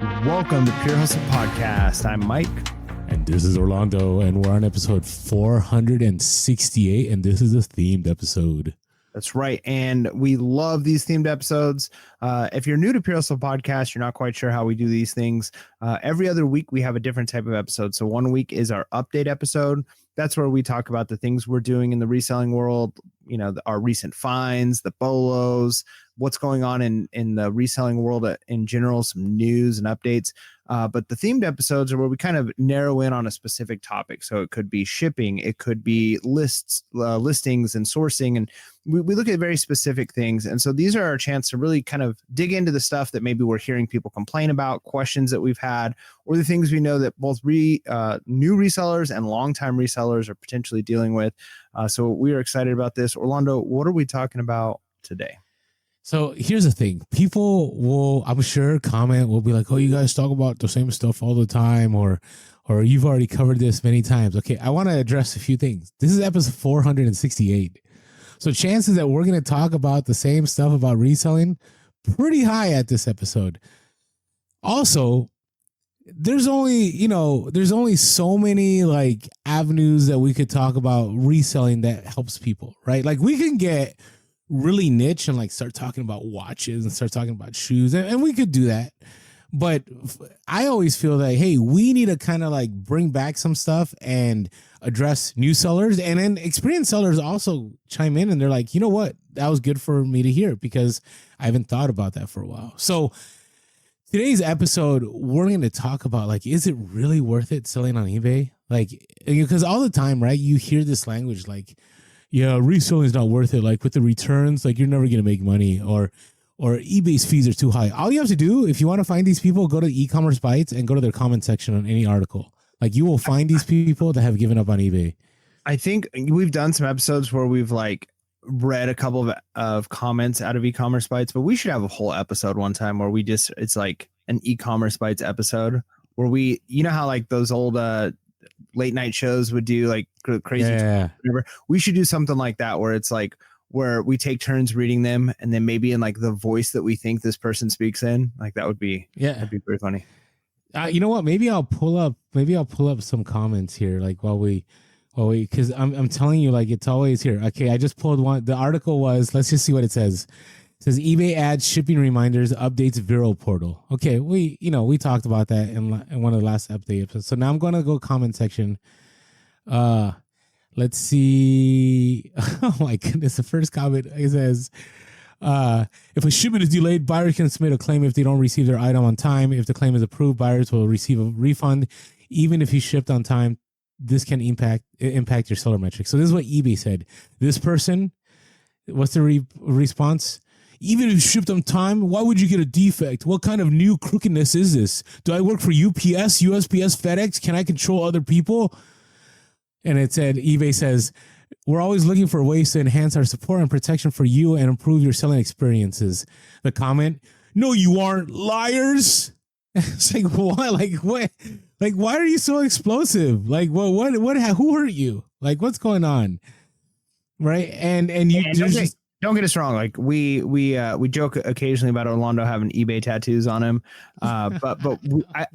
Welcome to Pure Hustle Podcast. I'm Mike. And this is Orlando, and we're on episode 468, and this is a themed episode. That's right. And we love these themed episodes. If you're new to Pure Hustle Podcast, you're not quite sure how we do these things. Every other week, we have a different type of episode. So one week is our update episode. That's where we talk about the things we're doing in the reselling world, you know, our recent finds, the bolos, what's going on in the reselling world in general, some news and updates. But the themed episodes are where we kind of narrow in on a specific topic. So it could be shipping, it could be listings and sourcing. And we look at very specific things. And so these are our chance to really kind of dig into the stuff that maybe we're hearing people complain about, questions that we've had, or the things we know that both new resellers and longtime resellers are potentially dealing with. So we are excited about this. Orlando, what are we talking about today? So here's the thing. People will, I'm sure, comment, will be like, oh, you guys talk about the same stuff all the time, or you've already covered this many times. Okay, I want to address a few things. This is episode 468. So chances that we're going to talk about the same stuff about reselling, pretty high at this episode. Also, there's only so many like avenues that we could talk about reselling that helps people, right? Like we can get really niche and like start talking about watches and start talking about shoes, and we could do that. But I always feel that, hey, we need to kind of like bring back some stuff and address new sellers, and then experienced sellers also chime in and they're like, you know what, that was good for me to hear because I haven't thought about that for a while. So today's episode, we're going to talk about like, is it really worth it selling on eBay? Like, because all the time, right, you hear this language like, yeah, reselling is not worth it. Like with the returns, like you're never going to make money, or eBay's fees are too high. All you have to do, if you want to find these people, go to e-commerce bites and go to their comment section on any article. Like you will find these people that have given up on eBay. I think we've done some episodes where we've like read a couple of comments out of e-commerce bites, but we should have a whole episode one time where it's like an e-commerce bites episode where we, you know how like those old late night shows would do like crazy whatever. We should do something like that where it's like where we take turns reading them and then maybe in like the voice that we think this person speaks in. Like that'd be pretty funny. You know what? Maybe I'll pull up some comments here, like while we, because I'm telling you, like it's always here. Okay, I just pulled one. The article was, let's just see what it says. It says eBay adds shipping reminders, updates Vero portal. Okay, we talked about that in one of the last update episodes. So now I'm going to go comment section. Let's see. Oh my goodness. The first comment, it says, if a shipment is delayed, buyers can submit a claim if they don't receive their item on time. If the claim is approved, buyers will receive a refund. Even if you shipped on time, this can impact your seller metrics. So this is what eBay said. This person, what's the response? Even if you shipped on time, why would you get a defect? What kind of new crookedness is this? Do I work for UPS, USPS, FedEx? Can I control other people? And it said, eBay says, we're always looking for ways to enhance our support and protection for you and improve your selling experiences. The comment, no, you aren't, liars. It's like, what? Like, what? Like, why are you so explosive? Like, what, who hurt you? Like, what's going on? Right. And you don't get us wrong. Like we joke occasionally about Orlando having eBay tattoos on him. But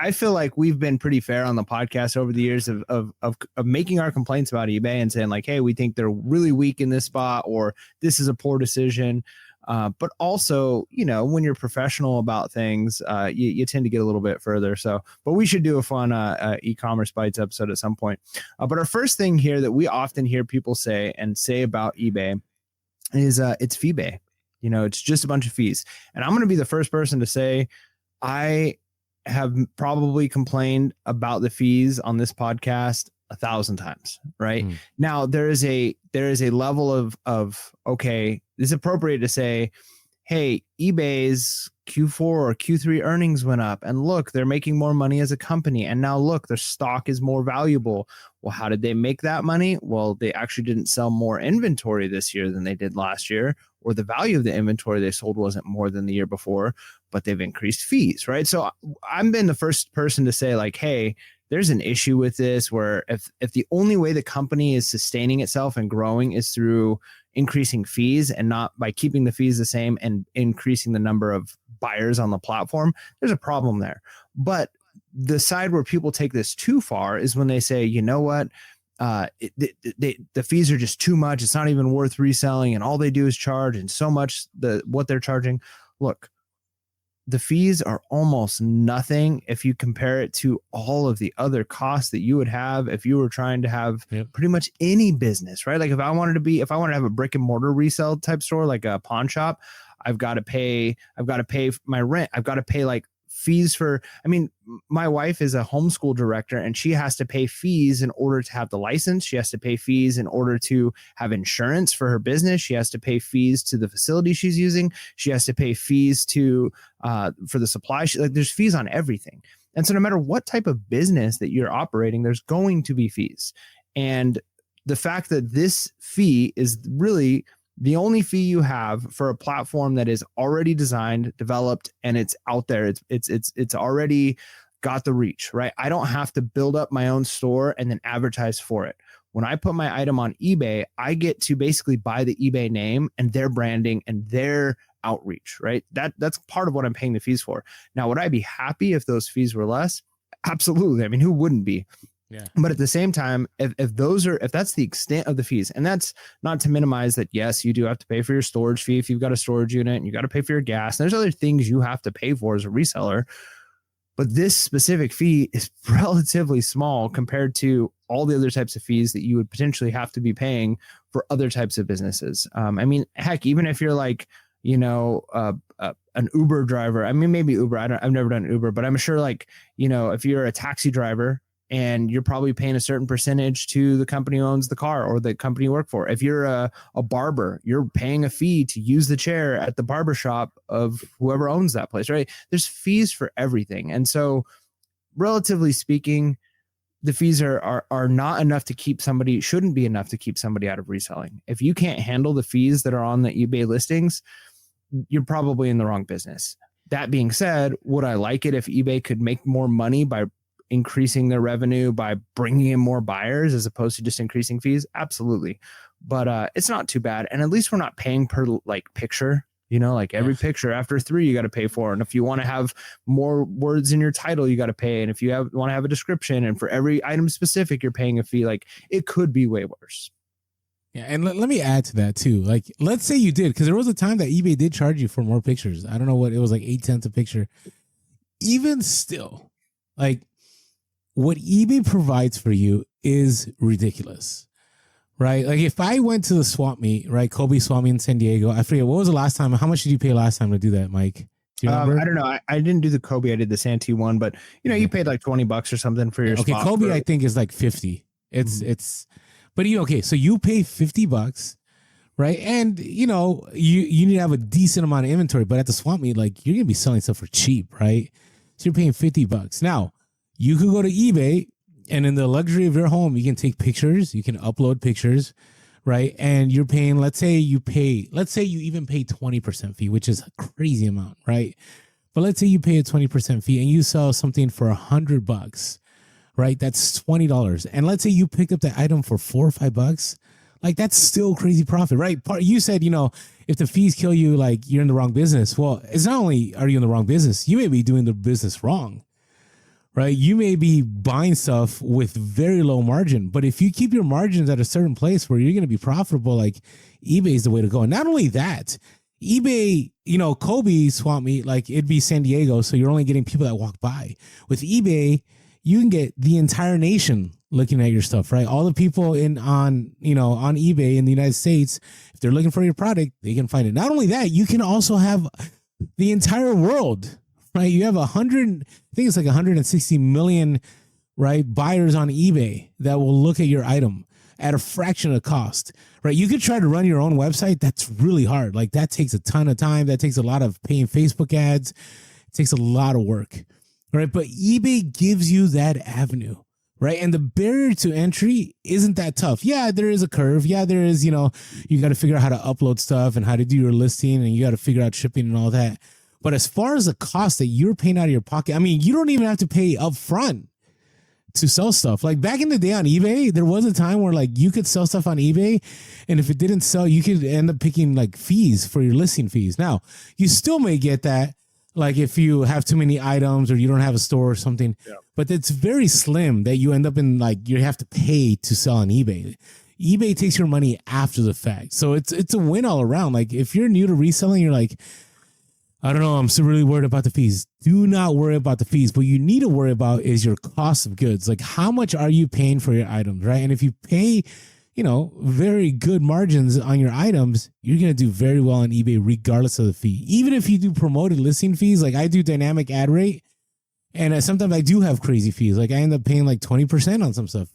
I feel like we've been pretty fair on the podcast over the years of making our complaints about eBay and saying like, hey, we think they're really weak in this spot, or this is a poor decision. But also, you know, when you're professional about things, you tend to get a little bit further. So, but we should do a fun e-commerce bites episode at some point. But our first thing here that we often hear people say about eBay is it's fee-bay. You know, it's just a bunch of fees. And I'm going to be the first person to say I have probably complained about the fees on this podcast 1,000 times, right? Now there is a level of okay, it's appropriate to say, hey, eBay's Q4 or Q3 earnings went up, and look, they're making more money as a company, and now look, their stock is more valuable. Well, how did they make that money? Well, they actually didn't sell more inventory this year than they did last year, or the value of the inventory they sold wasn't more than the year before, but they've increased fees, right? So I've been the first person to say like, hey, there's an issue with this where if the only way the company is sustaining itself and growing is through increasing fees and not by keeping the fees the same and increasing the number of buyers on the platform, there's a problem there. But the side where people take this too far is when they say, you know what, the fees are just too much. It's not even worth reselling, and all they do is charge, and so much what they're charging. Look, the fees are almost nothing if you compare it to all of the other costs that you would have if you were trying to have pretty much any business, right? Like if I wanted to have a brick and mortar resale type store, like a pawn shop, I've got to pay my rent. I've got to pay like fees for, my wife is a homeschool director, and she has to pay fees in order to have the license. She has to pay fees in order to have insurance for her business. She has to pay fees to the facility she's using. She has to pay fees for the supply. There's fees on everything. And so no matter what type of business that you're operating, there's going to be fees. And the fact that this fee is really the only fee you have for a platform that is already designed, developed, and it's out there. It's already got the reach, right? I don't have to build up my own store and then advertise for it. When I put my item on eBay, I get to basically buy the eBay name and their branding and their outreach, right? That's part of what I'm paying the fees for. Now, would I be happy if those fees were less? Absolutely. Who wouldn't be? Yeah. But at the same time, if that's the extent of the fees, and that's not to minimize that, yes, you do have to pay for your storage fee if you've got a storage unit, and you got to pay for your gas. And there's other things you have to pay for as a reseller. But this specific fee is relatively small compared to all the other types of fees that you would potentially have to be paying for other types of businesses. Heck, even if you're like, an Uber driver, maybe Uber, I've never done Uber, but I'm sure if you're a taxi driver, and you're probably paying a certain percentage to the company who owns the car or the company you work for. If you're a barber, you're paying a fee to use the chair at the barber shop of whoever owns that place, right? There's fees for everything. And so relatively speaking, the fees are not enough to keep somebody, shouldn't be enough to keep somebody out of reselling. If you can't handle the fees that are on the eBay listings, you're probably in the wrong business. That being said, would I like it if eBay could make more money by increasing their revenue by bringing in more buyers as opposed to just increasing fees? Absolutely. But it's not too bad. And at least we're not paying per picture, every picture after 3, you got to pay for. And if you want to have more words in your title, you got to pay. And if you want to have a description, and for every item specific, you're paying a fee, it could be way worse. Yeah. And let me add to that too. Let's say you did, because there was a time that eBay did charge you for more pictures. I don't know what it was, 8 cents a picture. Even still, what eBay provides for you is ridiculous, right? If I went to the swap meet, right, Kobe swap meet in San Diego, I forget, what was the last time? How much did you pay last time to do that, Mike? Do you remember? I don't know. I didn't do the Kobe. I did the Santee one, but you paid $20 or something for your okay, spot. Kobe, I think is 50. But so you pay $50, right? And you need to have a decent amount of inventory, but at the swap meet, you're gonna be selling stuff for cheap, right? So you're paying $50. Now, you could go to eBay, and in the luxury of your home, you can take pictures, you can upload pictures, right? And you're paying, let's say you even pay 20% fee, which is a crazy amount, right? But let's say you pay a 20% fee and you sell something for $100, right? That's $20. And let's say you picked up the item for $4 or $5, that's still crazy profit, right? You said, if the fees kill you, you're in the wrong business. Well, it's not only are you in the wrong business, you may be doing the business wrong. Right? You may be buying stuff with very low margin, but if you keep your margins at a certain place where you're going to be profitable, eBay is the way to go. And not only that, eBay, Kobe swap meet, it'd be San Diego. So you're only getting people that walk by. With eBay, you can get the entire nation looking at your stuff, right? All the people on eBay in the United States, if they're looking for your product, they can find it. Not only that, you can also have the entire world, right? You have 160 million, right, buyers on eBay that will look at your item at a fraction of the cost, right? You could try to run your own website. That's really hard. That takes a ton of time. That takes a lot of paying Facebook ads. It takes a lot of work, right? But eBay gives you that avenue, right? And the barrier to entry isn't that tough. Yeah, there is a curve. Yeah, there is, you got to figure out how to upload stuff and how to do your listing, and you got to figure out shipping and all that. But as far as the cost that you're paying out of your pocket, you don't even have to pay up front to sell stuff. Back in the day on eBay, there was a time where you could sell stuff on eBay, and if it didn't sell, you could end up picking fees for your listing fees. Now, you still may get that, like if you have too many items or you don't have a store or something. Yeah. But it's very slim that you end up in like you have to pay to sell on eBay. eBay takes your money after the fact. So it's a win all around. Like if you're new to reselling, you're like, I don't know, I'm still really worried about the fees. Do not worry about the fees. What you need to worry about is your cost of goods. Like how much are you paying for your items, right? And if you pay, you know, very good margins on your items, you're going to do very well on eBay regardless of the fee. Even if you do promoted listing fees, like I do dynamic ad rate, and sometimes I do have crazy fees. Like I end up paying like 20% on some stuff.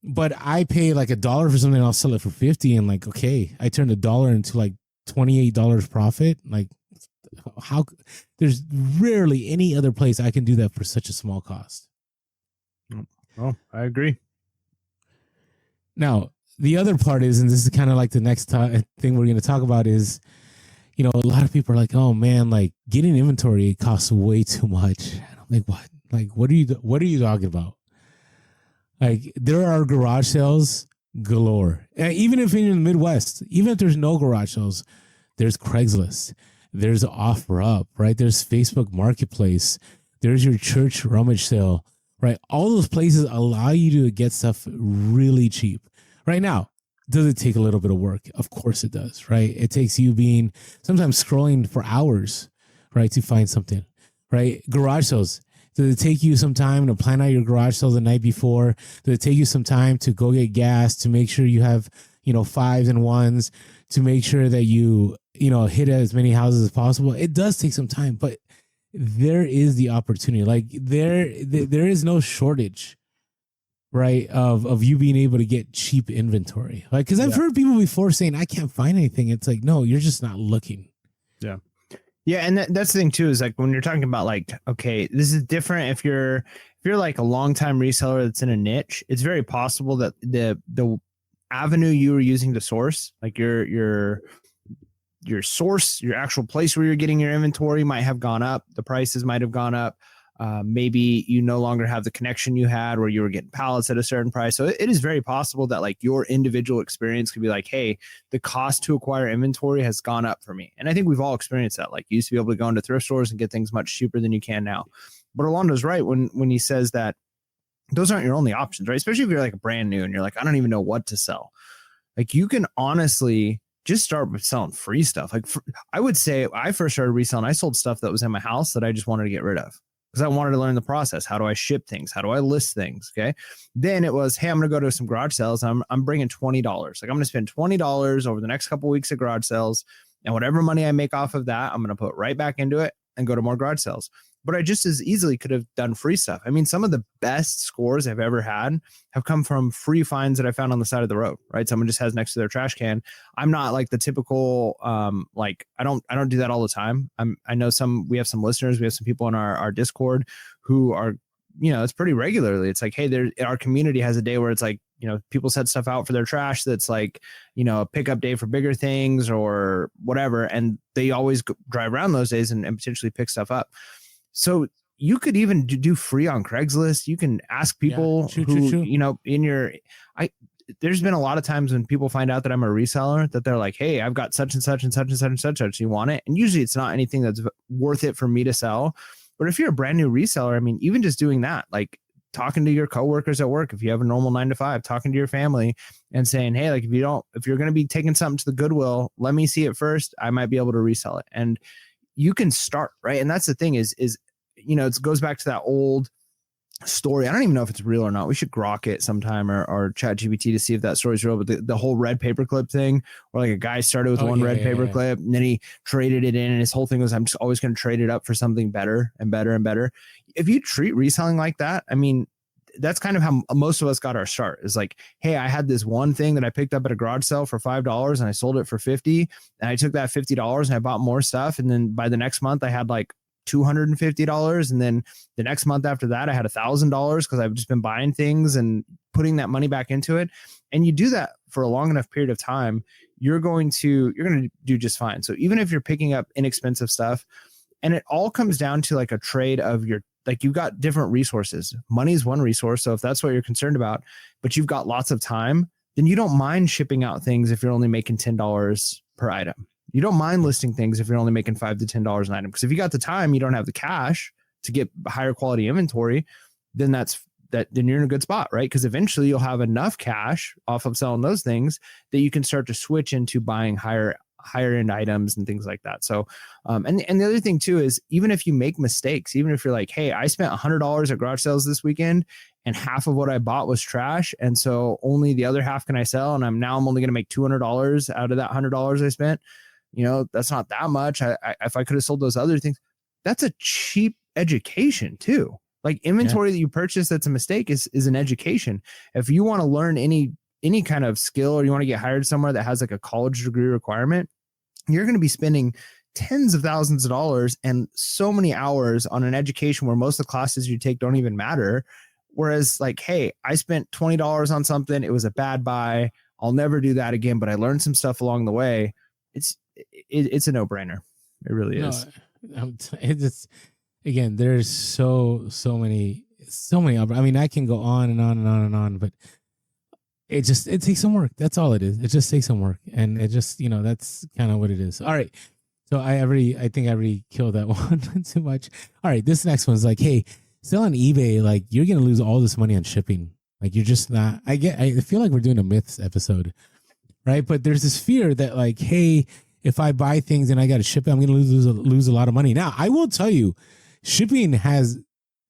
But I pay like $1 for something and I'll sell it for 50, and like, okay, I turned $1 into like $28 profit. Like how there's rarely any other place I can do that for such a small cost. Oh, I agree. Now, the other part is, and this is kind of like the next thing we're going to talk about is, you know, a lot of people are like, oh man, like getting inventory costs way too much. And I'm like, what? Like, what are you talking about? Like there are garage sales galore. Even if you're in the Midwest, even if there's no garage sales, there's Craigslist. There's OfferUp, right? There's Facebook Marketplace. There's your church rummage sale, right? All those places allow you to get stuff really cheap. Right now, does it take a little bit of work? Of course it does, right? It takes you being sometimes scrolling for hours, right, to find something, right? Garage sales. Does it take you some time to plan out your garage sale the night before? Does it take you some time to go get gas, to make sure you have, you know, 5s and 1s, to make sure that you know, hit as many houses as possible? It does take some time, but there is the opportunity. Like there is no shortage, right, of you being able to get cheap inventory. Like, because I've heard people before saying, I can't find anything. It's like, no, you're just not looking. Yeah. Yeah. And that's the thing too, is like when you're talking about like, okay, this is different. If you're like a longtime reseller that's in a niche, it's very possible that the avenue you were using to source, like your source, your actual place where you're getting your inventory might have gone up. The prices might have gone up. Maybe you no longer have the connection you had where you were getting pallets at a certain price. So it is very possible that like your individual experience could be like, hey, the cost to acquire inventory has gone up for me. And I think we've all experienced that. Like you used to be able to go into thrift stores and get things much cheaper than you can now. But Orlando's right when he says that those aren't your only options, right? Especially if you're like brand new and you're like, I don't even know what to sell. Like you can honestly just start with selling free stuff. Like I would say I first started reselling, I sold stuff that was in my house that I just wanted to get rid of because I wanted to learn the process. How do I ship things? How do I list things? Okay. Then it was, hey, I'm going to go to some garage sales. I'm bringing $20. Like I'm going to spend $20 over the next couple of weeks at garage sales, and whatever money I make off of that, I'm going to put right back into it and go to more garage sales. But I just as easily could have done free stuff. I mean, some of the best scores I've ever had have come from free finds that I found on the side of the road, right? Someone just has next to their trash can. I'm not like the typical, like I don't do that all the time. I know we have some listeners, we have some people in our Discord who are, you know, it's pretty regularly. It's like, hey, our community has a day where it's like, you know, people set stuff out for their trash that's like, you know, a pickup day for bigger things or whatever. And they always drive around those days and potentially pick stuff up. So you could even do free on Craigslist. You can ask people who, you know, there's been a lot of times when people find out that I'm a reseller that they're like, hey, I've got such and such and such and such and such. Do you want it? And usually it's not anything that's worth it for me to sell. But if you're a brand new reseller, I mean, even just doing that, like talking to your coworkers at work, if you have a normal 9 to 5, talking to your family and saying, hey, like if you're going to be taking something to the Goodwill, let me see it first. I might be able to resell it. And you can start, right? And that's the thing is, you know, it goes back to that old story. I don't even know if it's real or not. We should grok it sometime or chat GPT to see if that story is real. But the whole red paperclip thing, where like a guy started with one red paperclip and then he traded it in, and his whole thing was, I'm just always going to trade it up for something better and better and better. If you treat reselling like that, I mean, that's kind of how most of us got our start. Is like, hey, I had this one thing that I picked up at a garage sale for $5 and I sold it for $50, and I took that $50 and I bought more stuff. And then by the next month I had like $250. And then the next month after that, I had $1,000 because I've just been buying things and putting that money back into it. And you do that for a long enough period of time, you're going to do just fine. So even if you're picking up inexpensive stuff, and it all comes down to like a trade of like you've got different resources. Money is one resource. So if that's what you're concerned about, but you've got lots of time, then you don't mind shipping out things if you're only making $10 per item. You don't mind listing things if you're only making $5 to $10 an item. Because if you got the time, you don't have the cash to get higher quality inventory, then then you're in a good spot, right? Because eventually you'll have enough cash off of selling those things that you can start to switch into buying higher end items and things like that. So, and the other thing too is, even if you make mistakes, even if you're like, hey, I spent $100 at garage sales this weekend and half of what I bought was trash, and so only the other half can I sell, and I'm only going to make $200 out of that $100 I spent. That's not that much. If I could have sold those other things, that's a cheap education too. Like inventory that you purchase that's a mistake is an education. If you want to learn any kind of skill, or you want to get hired somewhere that has like a college degree requirement, you're going to be spending tens of thousands of dollars and so many hours on an education where most of the classes you take don't even matter. Whereas like, hey, I spent $20 on something. It was a bad buy. I'll never do that again, but I learned some stuff along the way. It's a no-brainer. It really is. It's again, there's so many. I mean, I can go on and on and on and on, but it takes some work. That's all it is. It just takes some work, and it just, that's kind of what it is. All right. So I think I already killed that one too much. All right. This next one's like, hey, sell on eBay. Like, you're going to lose all this money on shipping. Like, you're just not, I feel like we're doing a myths episode, right? But there's this fear that like, hey, if I buy things and I got to ship it, I'm going to lose a lot of money. Now, I will tell you, shipping has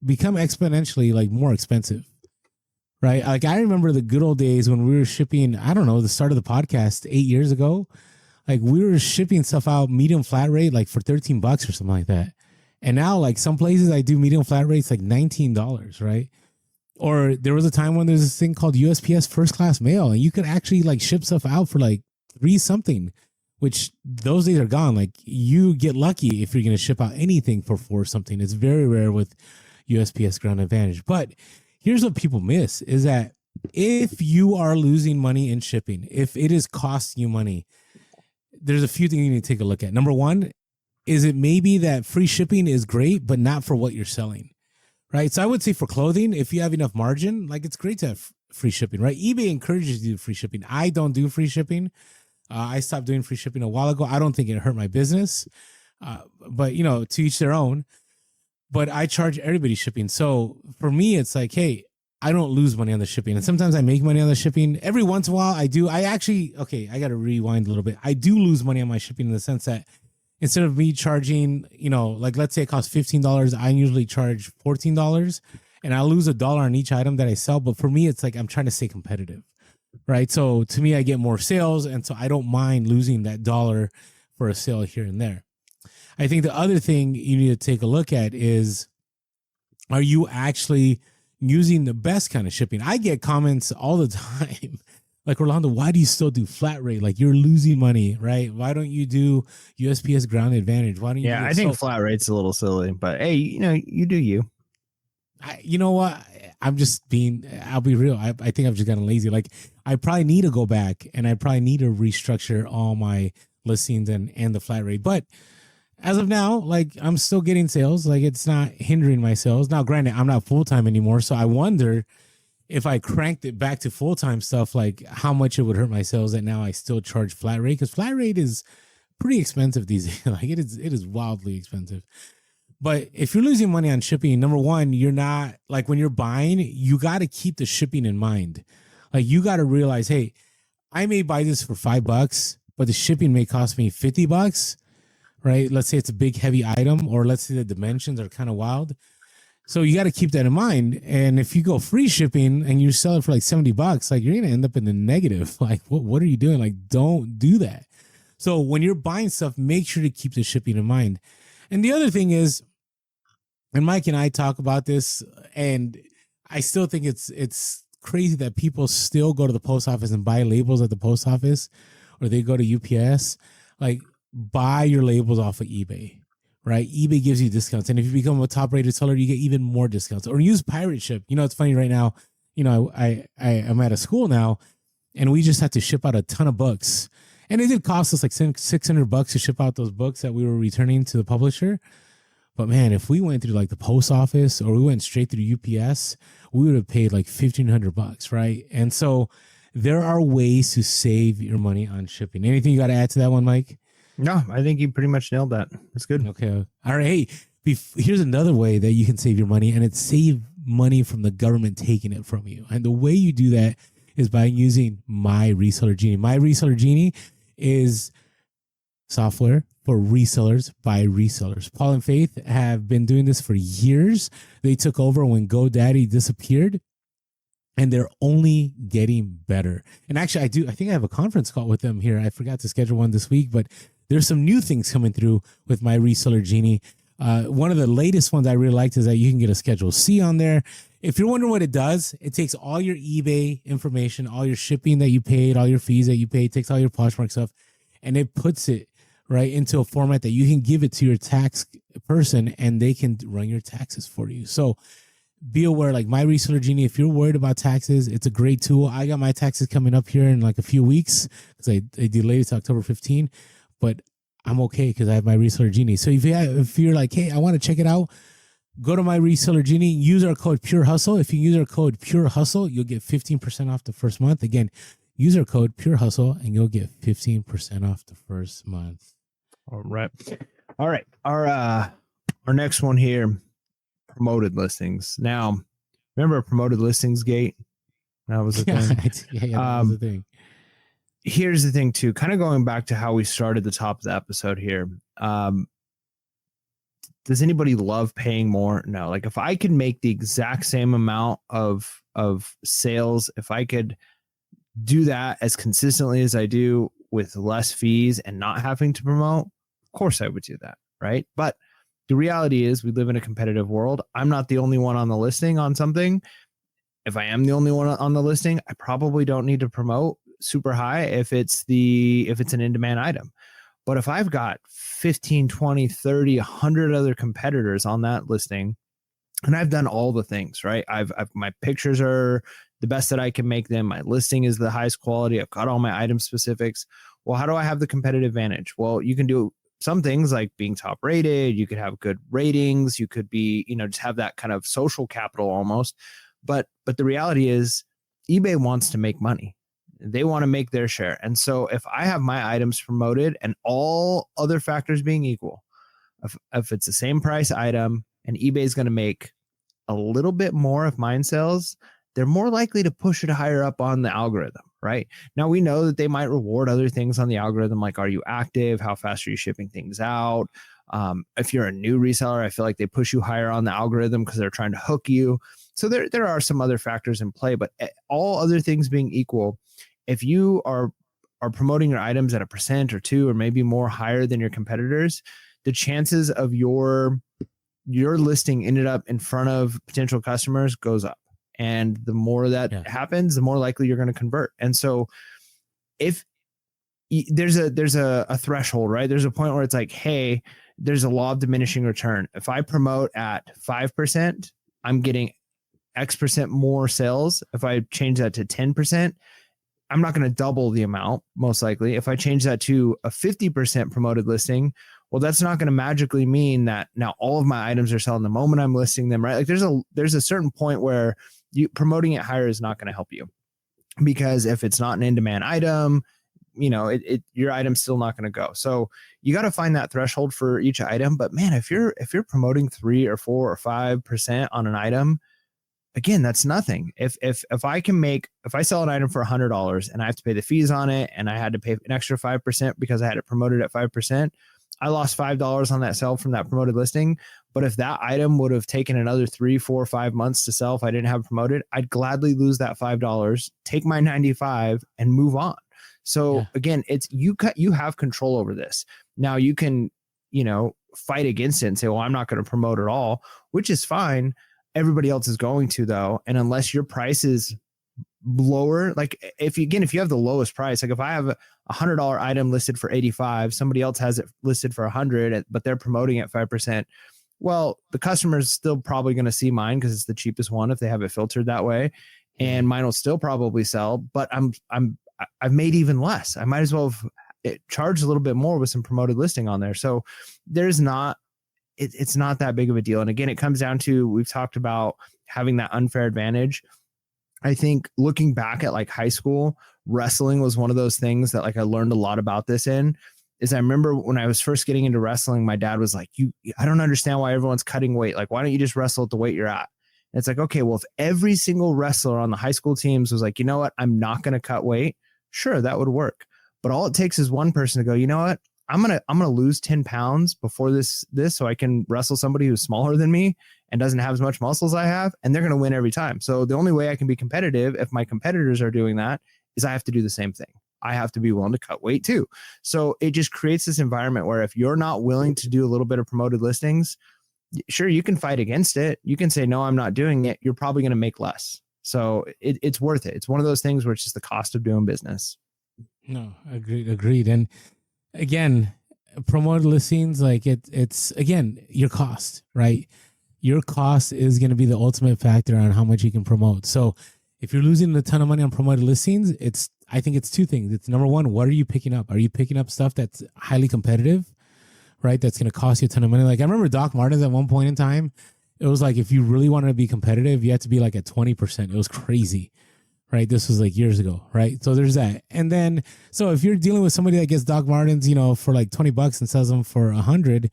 become exponentially like more expensive, right? Like, I remember the good old days when we were shipping, I don't know, the start of the podcast 8 years ago, like we were shipping stuff out medium flat rate, like for $13 or something like that. And now like some places I do medium flat rates, like $19, right? Or there was a time when there's this thing called USPS first class mail, and you could actually like ship stuff out for like $3 something, which those days are gone. Like, you get lucky if you're going to ship out anything for $4 something. It's very rare with USPS Ground Advantage. But here's what people miss is that if you are losing money in shipping, if it is costing you money, there's a few things you need to take a look at. Number one, is it maybe that free shipping is great, but not for what you're selling, right? So I would say for clothing, if you have enough margin, like it's great to have free shipping, right? eBay encourages you to do free shipping. I don't do free shipping. I stopped doing free shipping a while ago. I don't think it hurt my business, but to each their own. But I charge everybody shipping. So for me, it's like, hey, I don't lose money on the shipping. And sometimes I make money on the shipping. Every once in a while I do. I got to rewind a little bit. I do lose money on my shipping in the sense that instead of me charging, like let's say it costs $15, I usually charge $14, and I lose $1 on each item that I sell. But for me, it's like I'm trying to stay competitive, right? So to me, I get more sales, and so I don't mind losing that $1 for a sale here and there. I think the other thing you need to take a look at is, are you actually using the best kind of shipping? I get comments all the time like, Orlando, why do you still do flat rate? Like, you're losing money, right? Why don't you do USPS Ground Advantage? Why don't you? Yeah, I think flat rate's a little silly, but hey, you do you. You know what? I'll be real. I think I've just gotten lazy. Like, I probably need to go back and I probably need to restructure all my listings and the flat rate. But as of now, like, I'm still getting sales. Like, it's not hindering my sales. Now, granted, I'm not full-time anymore. So I wonder if I cranked it back to full-time stuff, like how much it would hurt my sales that now I still charge flat rate, because flat rate is pretty expensive these days. Like, it is wildly expensive. But if you're losing money on shipping, number one, you're not, like, when you're buying, you got to keep the shipping in mind. Like, you got to realize, hey, I may buy this for $5, but the shipping may cost me $50, right? Let's say it's a big, heavy item, or let's say the dimensions are kind of wild. So you got to keep that in mind. And if you go free shipping and you sell it for like $70, like, you're going to end up in the negative. Like, what are you doing? Like, don't do that. So when you're buying stuff, make sure to keep the shipping in mind. And the other thing is, and Mike and I talk about this, and I still think it's crazy that people still go to the post office and buy labels at the post office, or they go to UPS. Like, buy your labels off of eBay, right? eBay gives you discounts. And if you become a top rated seller, you get even more discounts. Or use pirate ship. It's funny right now, I'm at a school now, and we just had to ship out a ton of books. And it did cost us like $600 to ship out those books that we were returning to the publisher. But man, if we went through like the post office, or we went straight through UPS, we would have paid like $1,500, right? And so there are ways to save your money on shipping. Anything you got to add to that one, Mike? No, I think you pretty much nailed that. That's good. Okay. All right. Hey, here's another way that you can save your money, and it's save money from the government taking it from you. And the way you do that is by using My Reseller Genie. My Reseller Genie is software for resellers by resellers. Paul and Faith have been doing this for years. They took over when GoDaddy disappeared, and they're only getting better. And actually, I think I have a conference call with them here. I forgot to schedule one this week, but there's some new things coming through with My Reseller Genie. One of the latest ones I really liked is that you can get a Schedule C on there. If you're wondering what it does, it takes all your eBay information, all your shipping that you paid, all your fees that you paid, takes all your Poshmark stuff, and it puts it right into a format that you can give it to your tax person, and they can run your taxes for you. So be aware, like My Reseller Genie, if you're worried about taxes, it's a great tool. I got my taxes coming up here in like a few weeks because I delayed it to October 15, but I'm okay because I have My Reseller Genie. So if you're like, hey, I want to check it out, go to My Reseller Genie, use our code Pure Hustle. If you use our code Pure Hustle, you'll get 15% off the first month. Again, use our code Pure Hustle and you'll get 15% off the first month. All right. Our next one here, promoted listings. Now, remember promoted listings gate? That was the thing. That was the thing. Here's the thing too, kind of going back to how we started the top of the episode here. Does anybody love paying more? No. Like if I could make the exact same amount of sales, if I could do that as consistently as I do with less fees and not having to promote, of course I would do that, right? But the reality is we live in a competitive world. I'm not the only one on the listing on something. If I am the only one on the listing, I probably don't need to promote super high if it's an in-demand item. But if I've got 15, 20, 30, 100 other competitors on that listing, and I've done all the things, right? I've my pictures are the best that I can make them. My listing is the highest quality. I've got all my item specifics. Well, how do I have the competitive advantage? Well, you can do some things like being top rated. You could have good ratings. You could be, just have that kind of social capital almost. But the reality is eBay wants to make money. They want to make their share. And so if I have my items promoted and all other factors being equal, if it's the same price item and eBay is going to make a little bit more of mine sells, they're more likely to push it higher up on the algorithm, right? Now we know that they might reward other things on the algorithm, like are you active? How fast are you shipping things out? If you're a new reseller, I feel like they push you higher on the algorithm because they're trying to hook you. So there are some other factors in play, but all other things being equal, if you are promoting your items at 1% or 2% or maybe more higher than your competitors, the chances of your listing ended up in front of potential customers goes up. And the more that happens, the more likely you're going to convert. And so if there's a threshold, right? There's a point where it's like, hey, there's a law of diminishing return. If I promote at 5%, I'm getting X% more sales. If I change that to 10%, I'm not going to double the amount, most likely. If I change that to a 50% promoted listing, well, that's not going to magically mean that now all of my items are selling the moment I'm listing them, right? Like there's a certain point where promoting it higher is not going to help you, because if it's not an in-demand item, your item's still not going to go. So you got to find that threshold for each item. But man, if you're promoting 3 or 4 or 5% on an item, again, that's nothing. If I sell an item for $100 and I have to pay the fees on it, and I had to pay an extra 5% because I had it promoted at 5%, I lost $5 on that sale from that promoted listing. But if that item would have taken another 3, 4, 5 months to sell, if I didn't have it promoted, I'd gladly lose that $5, take my 95 and move on. So again, it's you have control over this. Now you can, fight against it and say, well, I'm not going to promote at all, which is fine. Everybody else is going to, though. And unless your price is lower, like if you have the lowest price, like if I have a $100 item listed for 85, somebody else has it listed for 100, but they're promoting at 5%. Well, the customer's still probably going to see mine because it's the cheapest one if they have it filtered that way, and mine will still probably sell. But I've made even less. I might as well have charged a little bit more with some promoted listing on there. So it's not that big of a deal. And again, it comes down to, we've talked about having that unfair advantage. I think looking back at like high school, wrestling was one of those things that like I learned a lot about this in. is I remember when I was first getting into wrestling, my dad was like, I don't understand why everyone's cutting weight. Like, why don't you just wrestle at the weight you're at? And it's like, okay, well, if every single wrestler on the high school teams was like, you know what, I'm not going to cut weight. Sure, that would work. But all it takes is one person to go, you know what, I'm going to lose 10 pounds before this, so I can wrestle somebody who's smaller than me and doesn't have as much muscle as I have. And they're going to win every time. So the only way I can be competitive, if my competitors are doing that, is I have to do the same thing. I have to be willing to cut weight too. So it just creates this environment where if you're not willing to do a little bit of promoted listings, sure, you can fight against it. You can say, no, I'm not doing it. You're probably going to make less. So it's worth it. It's one of those things where it's just the cost of doing business. No, agreed. And again, promoted listings, like it's again, your cost, right? Your cost is going to be the ultimate factor on how much you can promote. So if you're losing a ton of money on promoted listings, I think it's two things. It's number one, what are you picking up? Are you picking up stuff that's highly competitive, right? That's going to cost you a ton of money. Like I remember Doc Martens at one point in time, it was like, if you really wanted to be competitive, you had to be like at 20%. It was crazy, right? This was like years ago, right? So there's that. And then, so if you're dealing with somebody that gets Doc Martens, for like $20 and sells them for $100,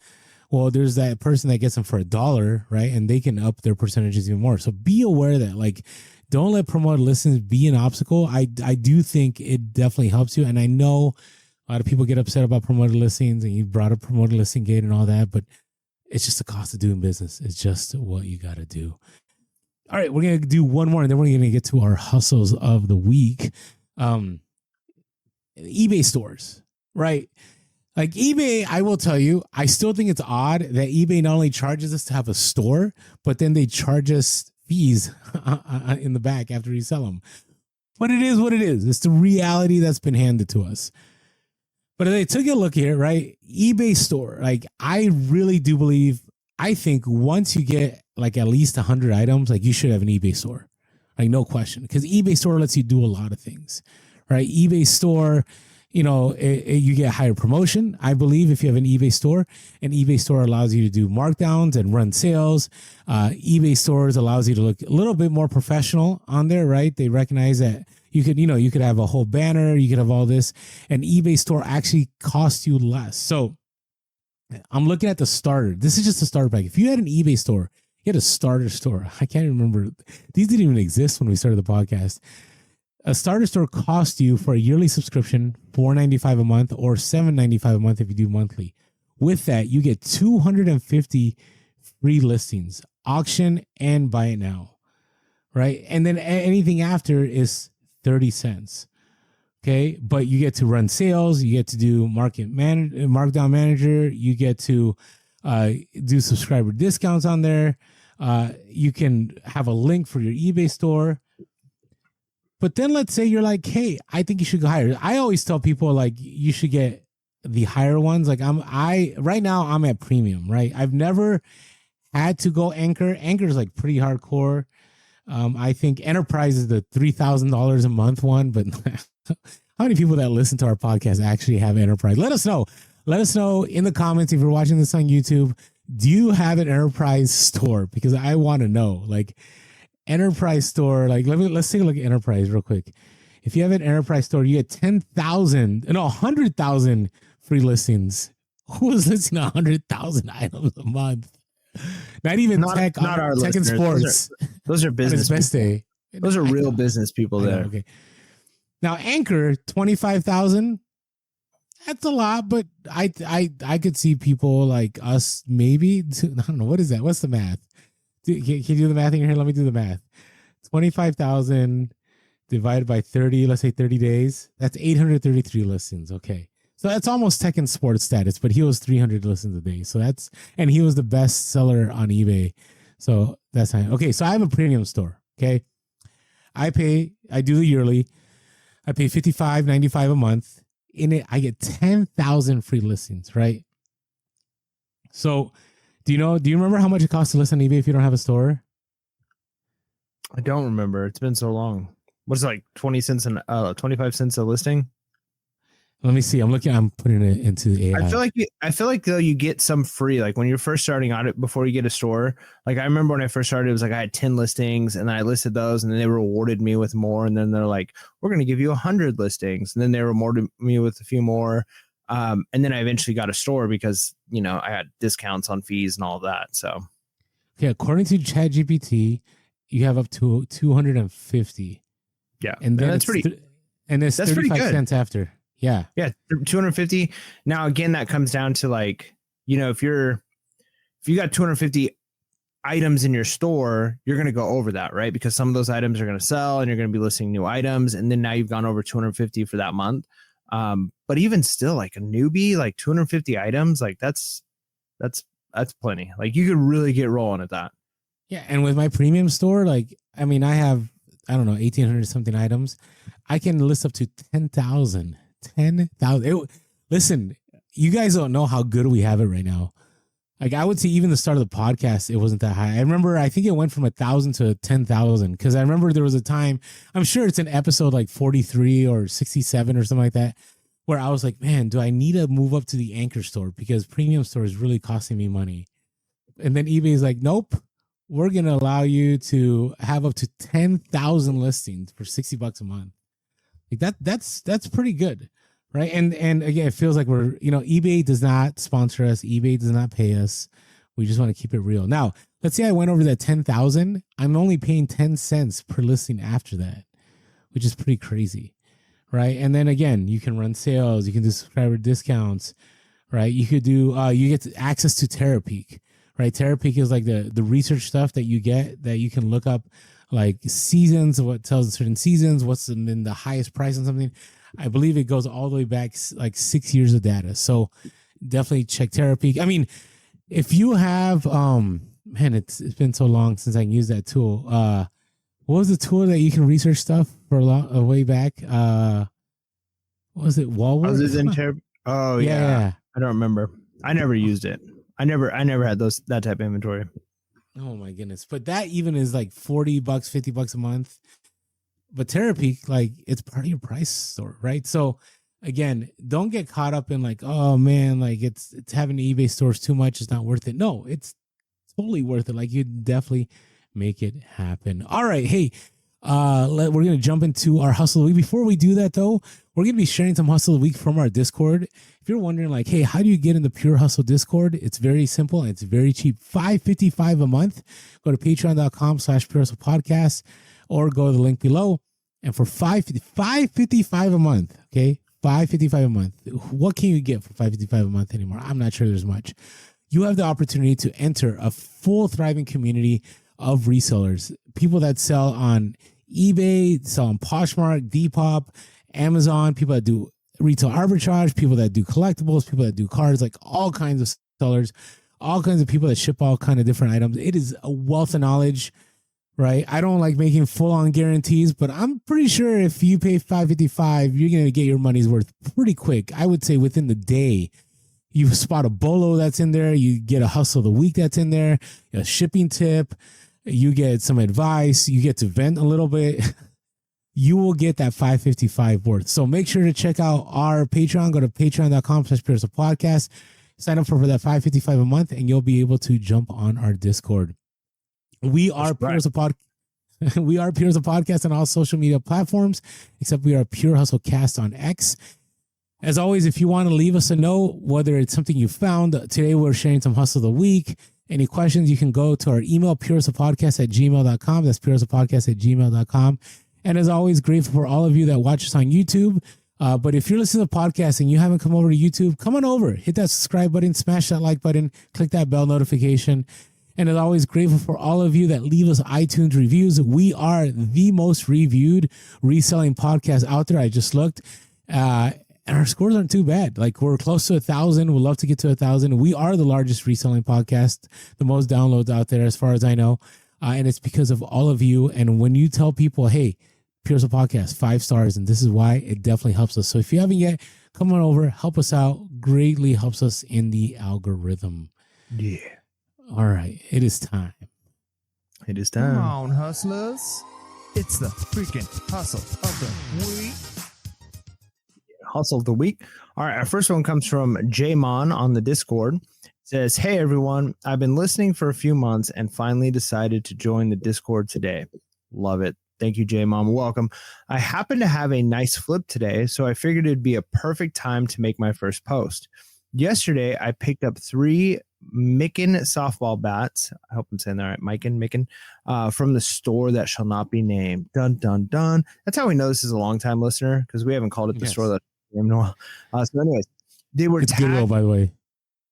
well, there's that person that gets them for $1, right? And they can up their percentages even more. So be aware that, like, don't let promoted listings be an obstacle. I do think it definitely helps you. And I know a lot of people get upset about promoted listings, and you brought up promoted listing gate and all that, but it's just the cost of doing business. It's just what you got to do. All right, we're going to do one more, and then we're going to get to our hustles of the week. eBay stores, right? Like eBay, I will tell you, I still think it's odd that eBay not only charges us to have a store, but then they charge us fees in the back after you sell them. But it is what it is. It's the reality that's been handed to us. But if they took a look here, right? eBay store, like I really do believe, I think once you get like at least 100 items, like you should have an eBay store, like no question. Because eBay store lets you do a lot of things, right? eBay store, you get higher promotion. I believe if you have an eBay store, an eBay store allows you to do markdowns and run sales. eBay stores allows you to look a little bit more professional on there, right? They recognize that you could have a whole banner, you could have all this, and eBay store actually costs you less. So I'm looking at the starter. This is just a starter pack. If you had an eBay store, you had a starter store. I can't remember. These didn't even exist when we started the podcast. A starter store costs you for a yearly subscription $4.95 a month or $7.95 a month if you do monthly. With that, you get 250 free listings, auction and buy it now, right? And then anything after is 30 cents. Okay, but you get to run sales, you get to do markdown manager, you get to do subscriber discounts on there. You can have a link for your eBay store. But then let's say you're like, hey, I think you should go higher. I always tell people like you should get the higher ones. Like right now I'm at premium, right? I've never had to go Anchor. Anchor is like pretty hardcore. I think Enterprise is the $3,000 a month one, but how many people that listen to our podcast actually have Enterprise? Let us know. Let us know in the comments if you're watching this on YouTube. Do you have an Enterprise store? Because I want to know. Like Enterprise store, like let's take a look at Enterprise real quick. If you have an Enterprise store, you get 100,000 free listings. Who is listing 100,000 items a month? Not even tech and sports. Those are business. Best day. Those are real business people there. Okay. Now Anchor 25,000. That's a lot, but I could see people like us maybe. I don't know, what is that? What's the math? Can you do the math in here? Let me do the math. 25,000 divided by 30. Let's say 30 days. That's 833 listings. Okay. So that's almost tech and sports status, but he was 300 listens a day. So and he was the best seller on eBay. So that's fine. Okay. So I have a premium store. Okay. I do the yearly. I pay $55.95 a month. In it, I get 10,000 free listings, right? So do you remember how much it costs to list on eBay if you don't have a store? I don't remember. It's been so long. What's it like 25 cents a listing? Let me see. I'm putting it into the AI. I feel like though you get some free, like when you're first starting on it before you get a store. Like I remember when I first started, it was like I had 10 listings and then I listed those and then they rewarded me with more. And then they're like, we're going to give you 100 listings. And then they rewarded me with a few more. And then I eventually got a store because, you know, I had discounts on fees and all that. So, okay, according to ChatGPT, you have up to 250. yeah. And then that's pretty, and it's that's pretty 35 good. cents after. Yeah. Yeah. 250. Now, again, that comes down to like, you know, if you got 250 items in your store, you're going to go over that, right? Because some of those items are going to sell and you're going to be listing new items. And then now you've gone over 250 for that month. But even still, like a newbie, like 250 items, like that's plenty. Like you could really get rolling at that. Yeah. And with my premium store, like, I mean, I have, I don't know, 1,800 something items. I can list up to 10,000. 10,000. Listen, you guys don't know how good we have it right now. Like I would say even the start of the podcast, it wasn't that high. I remember, I think it went from 1,000 to 10,000 because I remember there was a time, I'm sure it's an episode like 43 or 67 or something like that, where I was like, man, do I need to move up to the anchor store because premium store is really costing me money? And then eBay is like, nope, we're going to allow you to have up to 10,000 listings for $60 a month. Like that's pretty good. Right. And again, it feels like we're, you know, eBay does not sponsor us. eBay does not pay us. We just want to keep it real. Now, let's say I went over that 10,000. I'm only paying 10 cents per listing after that, which is pretty crazy. Right. And then again, you can run sales. You can do subscriber discounts. Right. You could do, you get access to Terapeak. Right. Terapeak is like the research stuff that you get that you can look up like seasons, what tells certain seasons, what's in the highest price on something. I believe it goes all the way back like 6 years of data. So definitely check Terapeak. I mean, if you have, man, it's been so long since I used that tool. What was the tool that you can research stuff for a way back? What was it? Walmart? Oh yeah. I don't remember. I never used it. I never had that type of inventory. Oh my goodness. But that even is like $40, $50 a month. But Terapeak, like it's part of your price store, right? So again, don't get caught up in like, oh man, like it's having eBay stores too much. It's not worth it. No, it's totally worth it. Like you definitely make it happen. All right. Hey, we're going to jump into our hustle of the week. Before we do that though, we're going to be sharing some hustle of the week from our Discord. If you're wondering like, hey, how do you get in the Pure Hustle Discord? It's very simple and it's very cheap. $5.55 a month. Go to patreon.com/Pure Hustle Podcast. Or go to the link below. And for $5.55 a month, okay? $5.55 a month. What can you get for $5.55 a month anymore? I'm not sure there's much. You have the opportunity to enter a full thriving community of resellers. People that sell on eBay, sell on Poshmark, Depop, Amazon, people that do retail arbitrage, people that do collectibles, people that do cards, like all kinds of sellers, all kinds of people that ship all kind of different items. It is a wealth of knowledge. Right. I don't like making full on guarantees, but I'm pretty sure if you pay $5.55, you're going to get your money's worth pretty quick. I would say within the day, you spot a bolo that's in there. You get a hustle of the week that's in there, a shipping tip. You get some advice. You get to vent a little bit. You will get that $5.55 worth. So make sure to check out our Patreon. Go to patreon.com/Pure Hustle Podcast. Sign up for that $5.55 a month and you'll be able to jump on our Discord. We are Pure Hustle We are Pure Hustle Podcast on all social media platforms, except we are Pure Hustle Cast on X. As always, if you want to leave us a note, whether it's something you found, today we're sharing some hustle of the week. Any questions, you can go to our email, purehustlepodcast@gmail.com. That's purehustlepodcast@gmail.com. And as always, grateful for all of you that watch us on YouTube. But if you're listening to the podcast and you haven't come over to YouTube, come on over, hit that subscribe button, smash that like button, click that bell notification. And as always, grateful for all of you that leave us iTunes reviews. We are the most reviewed reselling podcast out there. I just looked, and our scores aren't too bad. Like we're close to 1,000. We'd love to get to 1,000. We are the largest reselling podcast, the most downloads out there, as far as I know. And it's because of all of you. And when you tell people, hey, Pure Hustle Podcast, 5 stars, and this is why, it definitely helps us. So if you haven't yet, come on over, help us out. Greatly helps us in the algorithm. Yeah. All right, it is time. It is time. Come on, hustlers. It's the freaking hustle of the week. Hustle of the week. All right, our first one comes from J-Mon on the Discord. It says, hey, everyone. I've been listening for a few months and finally decided to join the Discord today. Love it. Thank you, J Mom. Welcome. I happen to have a nice flip today, so I figured it'd be a perfect time to make my first post. Yesterday, I picked up 3 Micken softball bats. I hope I'm saying that right. Micken, from the store that shall not be named. Dun, dun, dun. That's how we know this is a long-time listener, because we haven't called it the store that named in a while. So anyways, they were tagged. Goodwill, by the way.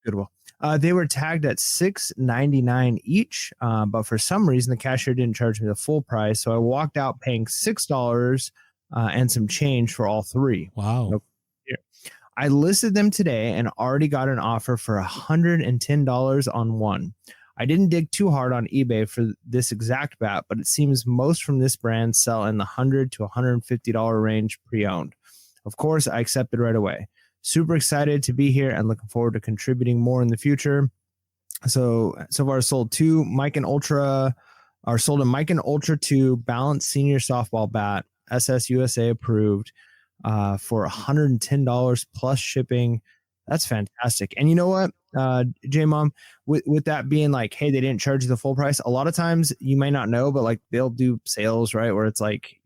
Goodwill. They were tagged at $6.99 each, but for some reason the cashier didn't charge me the full price, so I walked out paying $6 and some change for all 3. Wow! I listed them today and already got an offer for $110 on one. I didn't dig too hard on eBay for this exact bat, but it seems most from this brand sell in the $100 to $150 range pre-owned. Of course, I accepted right away. Super excited to be here and looking forward to contributing more in the future. So far sold 2 Micken Ultra, are sold a Micken Ultra 2 balanced senior softball bat, SS USA approved, for $110 plus shipping. That's fantastic. And you know what, J Mom, with that being like, hey, they didn't charge you the full price. A lot of times you may not know, but like they'll do sales, right? Where it's like,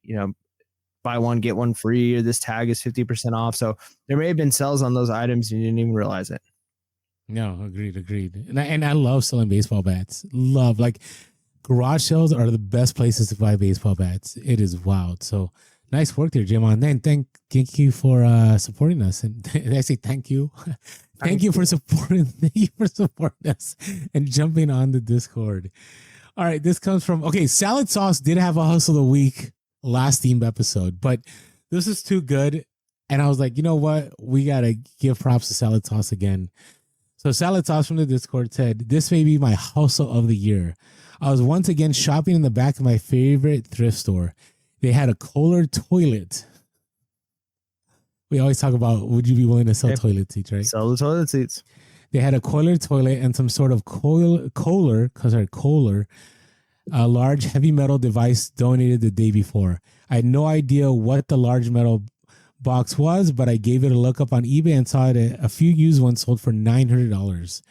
buy one, get one free, or this tag is 50% off. So there may have been sales on those items and you didn't even realize it. No, agreed. And I love selling baseball bats. Like garage sales are the best places to buy baseball bats. It is wild. So nice work there, Jim. And then thank you for supporting us. And I say thank you. Thank you for supporting us and jumping on the Discord. All right, this comes from Salad Sauce did have a hustle of the week last themed episode, but this is too good. And I was like, you know what? We got to give props to Salad Sauce again. So Salad Sauce from the Discord said, this may be my hustle of the year. I was once again shopping in the back of my favorite thrift store. They had a Kohler toilet. We always talk about, would you be willing to sell toilet seats, right? Sell the toilet seats. They had a Kohler toilet and some sort of Kohler, a large heavy metal device donated the day before. I had no idea what the large metal box was, but I gave it a look up on eBay and saw it a few used ones sold for $900.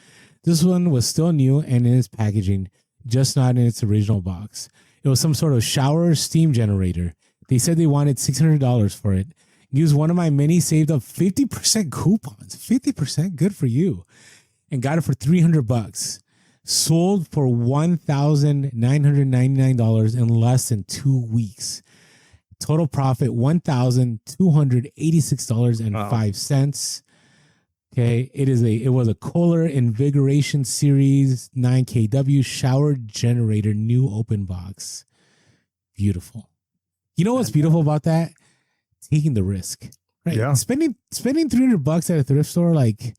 This one was still new and in its packaging, just not in its original box. It was some sort of shower steam generator. They said they wanted $600 for it. Used one of my many saved up 50% coupons. 50%, good for you. And got it for $300. Sold for $1,999 in less than 2 weeks. Total profit $1,286.05. Okay, it was a Kohler Invigoration Series 9kW shower generator, new open box. Beautiful. You know what's beautiful about that? Taking the risk, right? Yeah. Spending $300 at a thrift store, like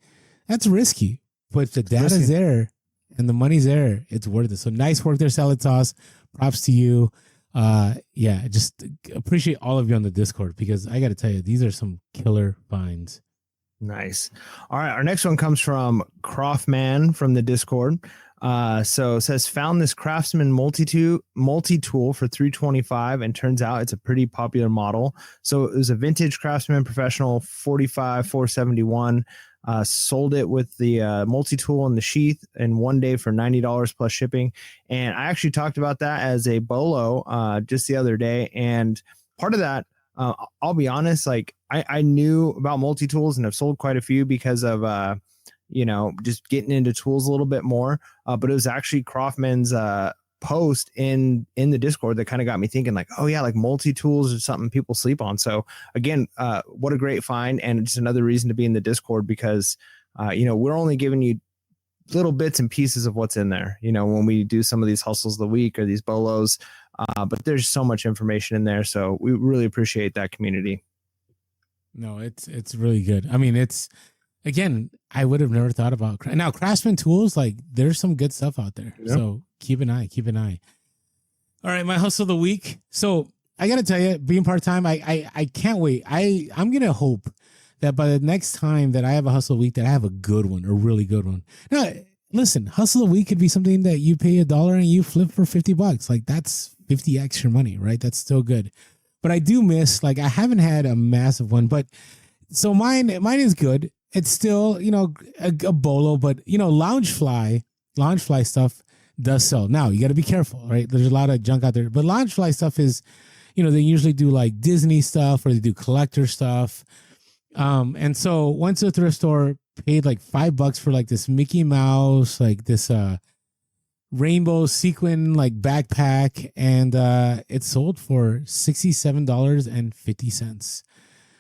that's risky, but if the data's there and the money's there, it's worth it. So nice work there, Salad Sauce. Props to you. Just appreciate all of you on the Discord, because I got to tell you, these are some killer finds. Nice. All right. Our next one comes from Croftman from the Discord. So it says, found this Craftsman multi-tool for $325, and turns out it's a pretty popular model. So it was a vintage Craftsman Professional 471. Sold it with the multi-tool and the sheath in 1 day for $90 plus shipping. And I actually talked about that as a bolo just the other day. And part of that, I'll be honest, like I knew about multi-tools and have sold quite a few because of, just getting into tools a little bit more. But it was actually Croftman's post in the Discord that kind of got me thinking, like, oh yeah, like multi-tools is something people sleep on. So again, what a great find, and just another reason to be in the Discord, because we're only giving you little bits and pieces of what's in there, when we do some of these hustles of the week or these bolos, but there's so much information in there. So we really appreciate that community. No, it's really good. I mean, again, I would have never thought about now Craftsman tools. Like, there's some good stuff out there. Yep. So keep an eye. All right, my hustle of the week. So I got to tell you, being part-time, I can't wait. I'm going to hope that by the next time that I have a hustle of the week, that I have a good one, a really good one. Now, listen, hustle of the week could be something that you pay $1 and you flip for $50. Like, that's 50 extra money, right? That's still good. But I do miss, like, I haven't had a massive one, but so mine is good. It's still, a bolo, but, Loungefly stuff does sell. Now, you got to be careful, right? There's a lot of junk out there, but Loungefly stuff is they usually do like Disney stuff or they do collector stuff. And so went to a thrift store, paid like $5 for like this Mickey Mouse, like this rainbow sequin like backpack, and it sold for $67.50.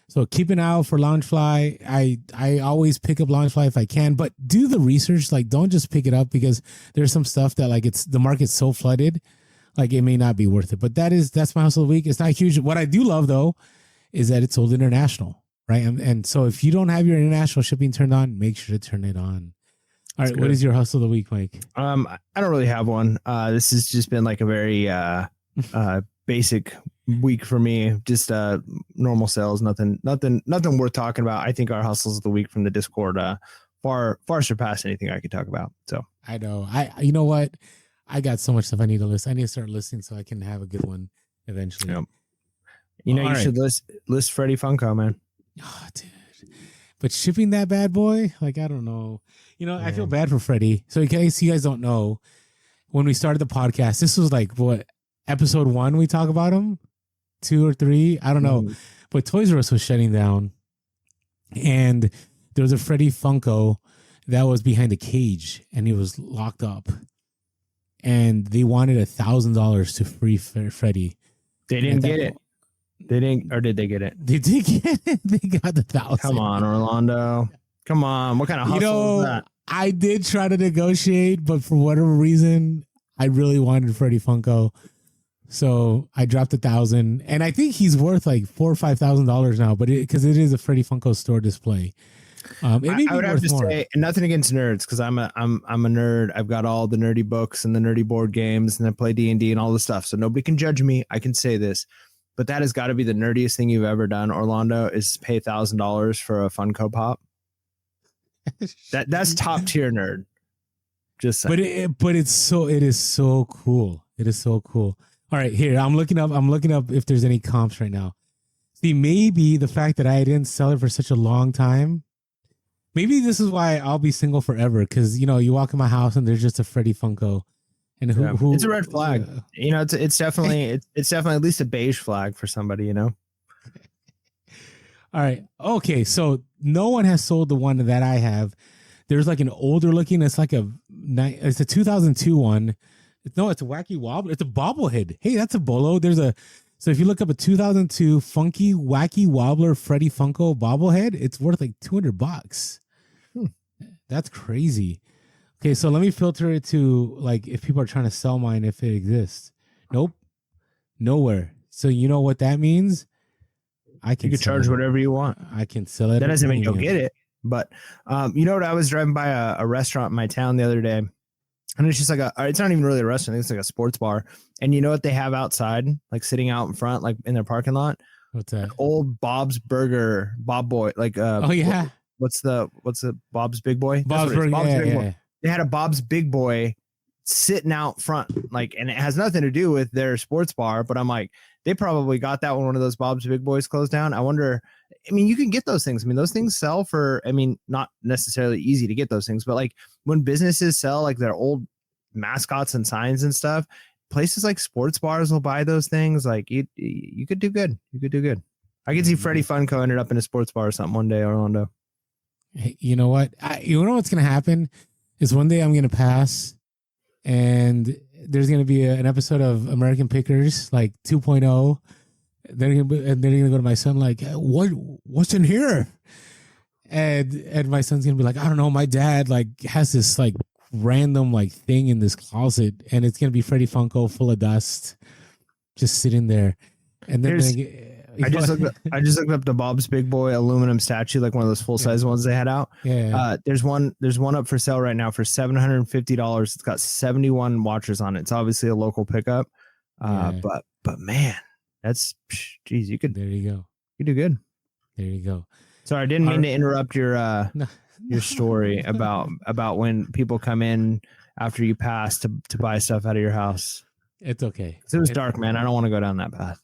So keep an eye out for Loungefly. I always pick up Loungefly if I can, but do the research. Like, don't just pick it up because there's some stuff that like the market's so flooded, like it may not be worth it. But that's my hustle of the week. It's not huge. What I do love though is that it's sold international, right? And so if you don't have your international shipping turned on, make sure to turn it on. All right, what is your hustle of the week, Mike? I don't really have one. This has just been like a very basic week for me. Just normal sales, nothing worth talking about. I think our hustles of the week from the Discord far surpass anything I could talk about. So I know. You know what? I got so much stuff I need to list. I need to start listing so I can have a good one eventually. Yep. You should list Freddy Funko, man. Oh, dude. But shipping that bad boy, like, I don't know. I feel bad for Freddy. So in case you guys don't know, when we started the podcast, this was like, what, episode 1 we talk about him? 2 or 3? I don't know. But Toys R Us was shutting down. And there was a Freddy Funko that was behind a cage. And he was locked up. And they wanted $1,000 to free Freddy. They didn't get it. They didn't, or did they get it? They did get it. They got the $1,000. Come on, Orlando. Come on. What kind of hustle is that? I did try to negotiate, but for whatever reason, I really wanted Freddy Funko. So I dropped $1,000. And I think he's worth like $4,000 or $5,000 now, but because it is a Freddy Funko store display. I would have to say, and nothing against nerds, because I'm a nerd. I've got all the nerdy books and the nerdy board games, and I play D&D and all the stuff. So nobody can judge me. I can say this. But that has got to be the nerdiest thing you've ever done, Orlando, is pay $1,000 for a Funko Pop. That's top tier nerd. Just saying. But it is so cool. It is so cool. All right, here I'm looking up if there's any comps right now. See, maybe the fact that I didn't sell it for such a long time, maybe this is why I'll be single forever. Because you walk in my house and there's just a Freddy Funko. And who it's a red flag. It's definitely at least a beige flag for somebody. All right. Okay. So no one has sold the one that I have. There's like an older looking. It's a 2002 one. No, it's a wacky wobbler. It's a bobblehead. Hey, that's a bolo. So if you look up a 2002 funky wacky wobbler Freddy Funko bobblehead, it's worth like $200. That's crazy. Okay, so let me filter it to like if people are trying to sell mine, if it exists. Nope, nowhere. So you know what that means? You can charge whatever you want. I can sell it. That doesn't mean you'll get it. But you know what? I was driving by a restaurant in my town the other day, and it's just like it's not even really a restaurant. It's like a sports bar. And you know what they have outside, like sitting out in front, like in their parking lot? What's that? An old Bob's Burger, Bob Boy, like oh yeah. What's the Bob's Big Boy? Bob's Burger. Big Boy. They had a Bob's Big Boy sitting out front, like, and it has nothing to do with their sports bar, but I'm like, they probably got that when one of those Bob's Big Boys closed down. I wonder, you can get those things. Those things sell for, not necessarily easy to get those things, but like when businesses sell like their old mascots and signs and stuff, places like sports bars will buy those things. Like you could do good. You could do good. I could see Freddy Funko ended up in a sports bar or something one day, Orlando. Hey, you know what? You know what's going to happen? Is one day I'm going to pass and there's going to be an episode of American Pickers, like 2.0. They're going to go to my son, like, what's in here? And my son's going to be like, I don't know. My dad like has this like random like thing in this closet and it's going to be Freddy Funko full of dust just sitting there. And then I just looked up the Bob's Big Boy aluminum statue, like one of those full size ones they had out. Yeah. There's one up for sale right now for $750. It's got 71 watchers on it. It's obviously a local pickup. But man, that's geez, you could. There you go. You do good. There you go. Sorry, I didn't mean to interrupt your story about when people come in after you pass to buy stuff out of your house. It's okay. It was dark, man. I don't want to go down that path.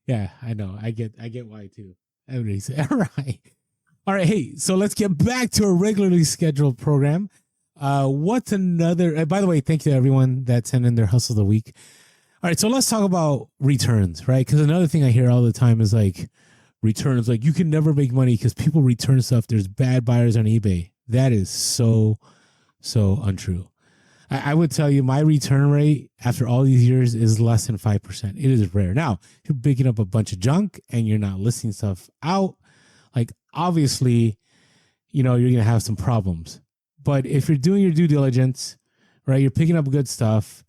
Yeah, I know. I get why too. Everybody's all right. All right. Hey, so let's get back to a regularly scheduled program. What's another? By the way, thank you to everyone that sent in their hustle of the week. All right, so let's talk about returns, right? Because another thing I hear all the time is like returns, like you can never make money because people return stuff. There's bad buyers on eBay. That is so untrue. I would tell you my return rate after all these years is less than 5%. It is rare. Now, if you're picking up a bunch of junk and you're not listing stuff out, like obviously, you're going to have some problems. But if you're doing your due diligence, right, you're picking up good stuff,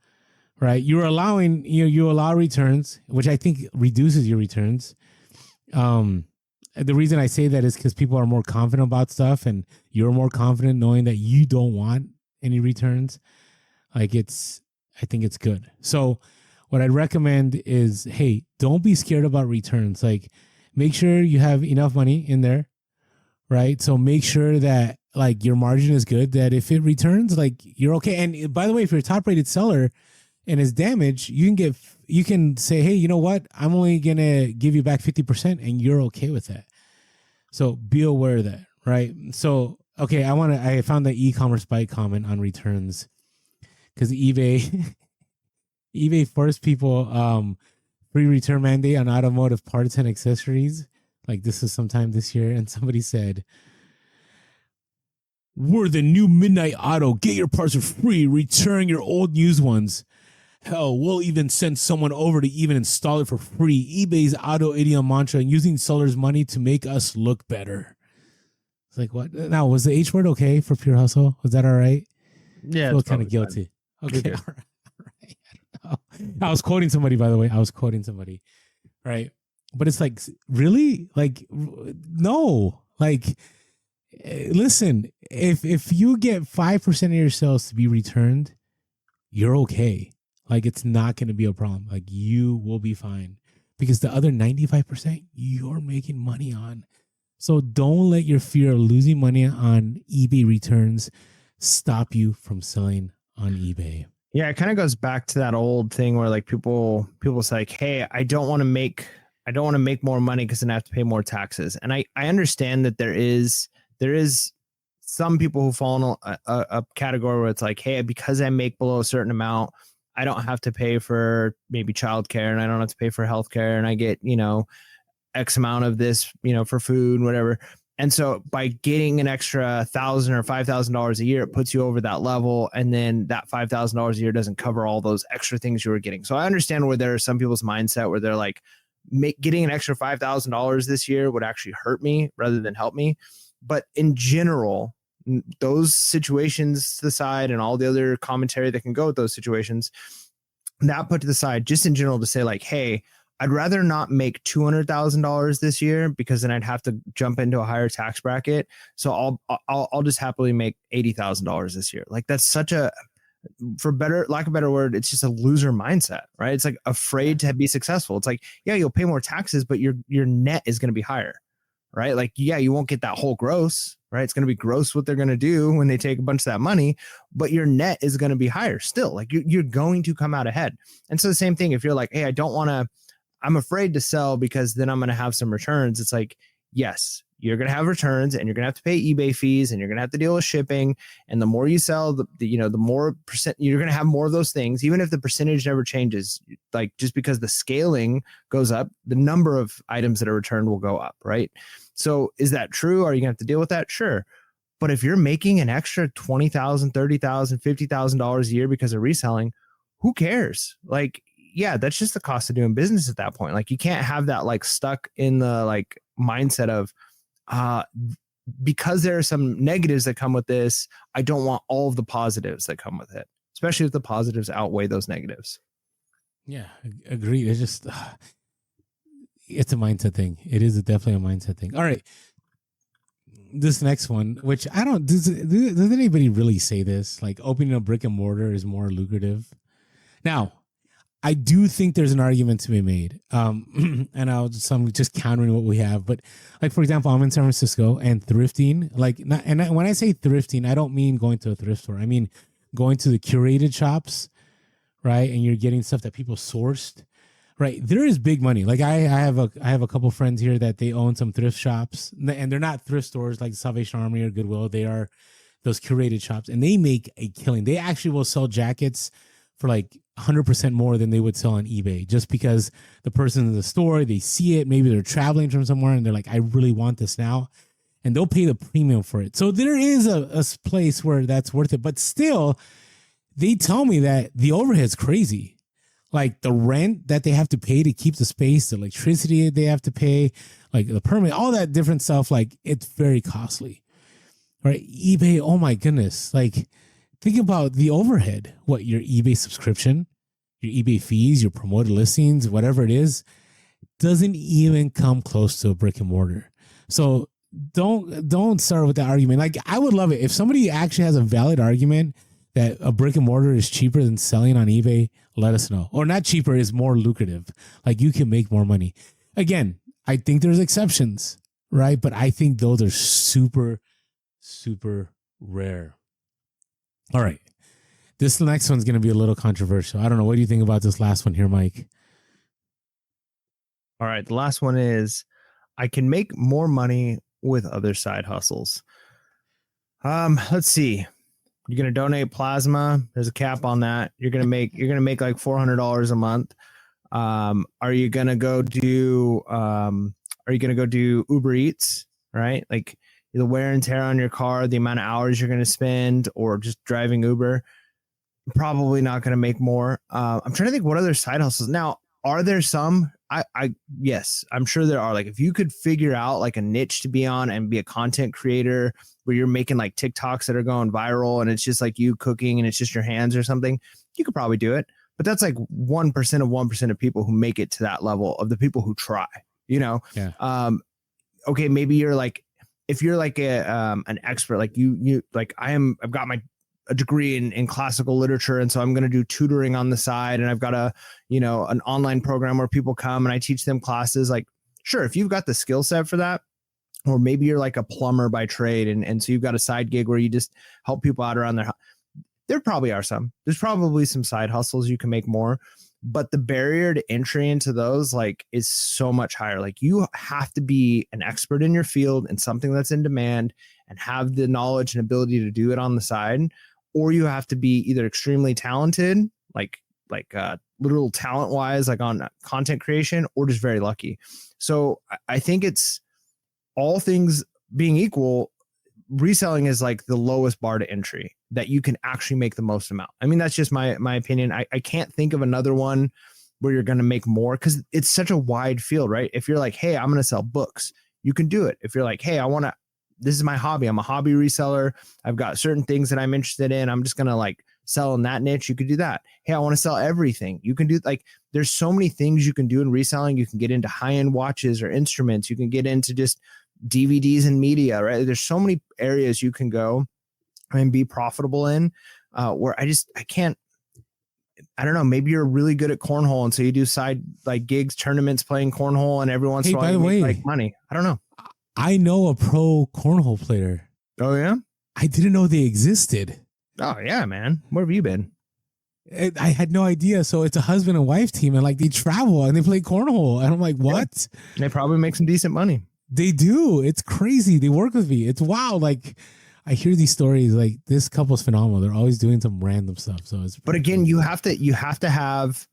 right, you're allowing, you allow returns, which I think reduces your returns. The reason I say that is because people are more confident about stuff and you're more confident knowing that you don't want any returns. Like I think it's good. So what I'd recommend is, hey, don't be scared about returns. Like make sure you have enough money in there, right? So make sure that like your margin is good, that if it returns, like you're okay. And by the way, if you're a top rated seller and it's damaged, you can say, hey, you know what? I'm only going to give you back 50% and you're okay with that. So be aware of that, right? So, okay, I found the e-commerce bite comment on returns because eBay forced people free return mandate on automotive parts and accessories. Like this is sometime this year. And somebody said, we're the new Midnight Auto. Get your parts for free. Return your old used ones. Hell, we'll even send someone over to even install it for free. eBay's auto idiom mantra and using sellers' money to make us look better. It's like, what? Now, was the H word okay for Pure Hustle? Was that all right? Yeah, I feel kind of guilty. Fine. Okay, all right. I don't know. I was quoting somebody, by the way. Right? But it's like, really? Like, no. Like, listen, if you get 5% of your sales to be returned, you're okay. Like, it's not going to be a problem. Like, you will be fine because the other 95% you're making money on. So don't let your fear of losing money on eBay returns stop you from selling on eBay. Yeah, it kind of goes back to that old thing where like people say, like, hey, I don't want to make more money because then I have to pay more taxes. And I understand that there is some people who fall in a category where it's like, hey, because I make below a certain amount, I don't have to pay for maybe childcare and I don't have to pay for healthcare and I get, X amount of this, for food and whatever. And so by getting an extra $1,000 or $5,000 a year, it puts you over that level. And then that $5,000 a year doesn't cover all those extra things you were getting. So I understand where there are some people's mindset where they're like, getting an extra $5,000 this year would actually hurt me rather than help me. But in general, those situations to the side and all the other commentary that can go with those situations, that put to the side, just in general to say like, hey, I'd rather not make $200,000 this year because then I'd have to jump into a higher tax bracket. So I'll just happily make $80,000 this year. Like that's such a, lack of a better word, it's just a loser mindset, right? It's like afraid to be successful. It's like, yeah, you'll pay more taxes, but your net is going to be higher, right? Like, yeah, you won't get that whole gross, right? It's going to be gross what they're going to do when they take a bunch of that money, but your net is going to be higher still. Like you're going to come out ahead. And so the same thing, if you're like, hey, I'm afraid to sell because then I'm going to have some returns. It's like, yes, you're going to have returns and you're going to have to pay eBay fees and you're going to have to deal with shipping. And the more you sell, the more percent, you're going to have more of those things, even if the percentage never changes. Like just because the scaling goes up, the number of items that are returned will go up, right? So is that true? Are you going to have to deal with that? Sure. But if you're making an extra $20,000, $30,000, $50,000 a year because of reselling, who cares? Like, yeah, that's just the cost of doing business at that point. Like you can't have that like stuck in the like mindset of because there are some negatives that come with this, I don't want all of the positives that come with it, especially if the positives outweigh those negatives. Yeah, agreed. It's just it's a mindset thing. It is definitely a mindset thing. All right. This next one, which I don't, does anybody really say this? Like opening a brick and mortar is more lucrative. Now, I do think there's an argument to be made. And I'm just countering what we have. But like, for example, I'm in San Francisco and thrifting, when I say thrifting, I don't mean going to a thrift store. I mean, going to the curated shops, right? And you're getting stuff that people sourced, right? There is big money. Like I have a couple friends here that they own some thrift shops and they're not thrift stores like Salvation Army or Goodwill. They are those curated shops and they make a killing. They actually will sell jackets for like 100% more than they would sell on eBay, just because the person in the store, they see it, maybe they're traveling from somewhere and they're like, I really want this now, and they'll pay the premium for it. So there is a place where that's worth it, but still they tell me that the overhead's crazy. Like the rent that they have to pay to keep the space, the electricity they have to pay, like the permit, all that different stuff, like it's very costly. Right? eBay, oh my goodness. Like, think about the overhead. What, your eBay subscription, your eBay fees, your promoted listings, whatever it is, doesn't even come close to a brick and mortar. So don't start with the argument. Like, I would love it if somebody actually has a valid argument that a brick and mortar is cheaper than selling on eBay. Let us know. Or not cheaper, is more lucrative. Like, you can make more money. Again, I think there's exceptions, right? But I think those are super, super rare. All right. This next one's going to be a little controversial. I don't know. What do you think about this last one here, Mike? All right. The last one is, I can make more money with other side hustles. Let's see. You're going to donate plasma. There's a cap on that. You're going to make like $400 a month. Are you going to go do Uber Eats, right? Like the wear and tear on your car, the amount of hours you're going to spend, or just driving Uber, probably not going to make more. I'm trying to think what other side hustles. Now, are there some? Yes, I'm sure there are. Like, if you could figure out like a niche to be on and be a content creator where you're making like TikToks that are going viral and it's just like you cooking and it's just your hands or something, you could probably do it. But that's like 1% of people who make it to that level of the people who try, you know? Yeah. Okay. Maybe you're like, if you're like an expert, like you like I've got a degree in classical literature. And so I'm going to do tutoring on the side, and I've got an online program where people come and I teach them classes. Like, sure, if you've got the skill set for that, or maybe you're like a plumber by trade. And so you've got a side gig where you just help people out around there probably are some. There's probably some side hustles you can make more, but the barrier to entry into those like is so much higher. Like, you have to be an expert in your field and something that's in demand and have the knowledge and ability to do it on the side, or you have to be either extremely talented, like literal talent wise, like on content creation, or just very lucky. So I think it's, all things being equal, reselling is like the lowest bar to entry that you can actually make the most amount. I mean, that's just my opinion. I can't think of another one where you're going to make more, because it's such a wide field, right? If you're like, hey, I'm going to sell books, you can do it. If you're like, hey, this is my hobby, I'm a hobby reseller, I've got certain things that I'm interested in, I'm just going to like sell in that niche, you could do that. Hey, I want to sell everything. You can do, like, there's so many things you can do in reselling. You can get into high-end watches or instruments. You can get into just DVDs and media, right? There's so many areas you can go and be profitable in, where I don't know, maybe you're really good at cornhole, and so you do side like gigs, tournaments playing cornhole, and every once in a while you make like money. I don't know. I know a pro cornhole player. Oh yeah? I didn't know they existed. Oh yeah, man. Where have you been? I had no idea. So it's a husband and wife team, and like they travel and they play cornhole, and I'm like, what? Yeah. They probably make some decent money. They do. It's crazy. They work with me. It's wild. Like, I hear these stories. Like, this couple's phenomenal. They're always doing some random stuff. So it's. But again, you have to have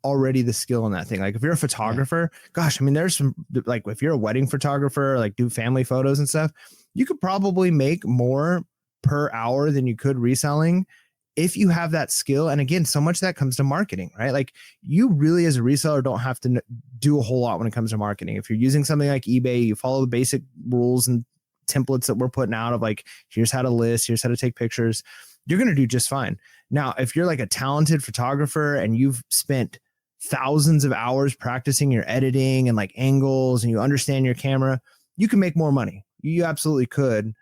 already the skill in that thing. Like, if you're a photographer, gosh, I mean, there's some, like, if you're a wedding photographer, like do family photos and stuff, you could probably make more per hour than you could reselling if you have that skill. And again, so much of that comes to marketing, right? Like, you really as a reseller don't have to do a whole lot when it comes to marketing. If you're using something like eBay, you follow the basic rules and templates that we're putting out of like, here's how to list, here's how to take pictures, you're going to do just fine. Now, if you're like a talented photographer and you've spent thousands of hours practicing your editing and like angles, and you understand your camera, you can make more money. You absolutely could.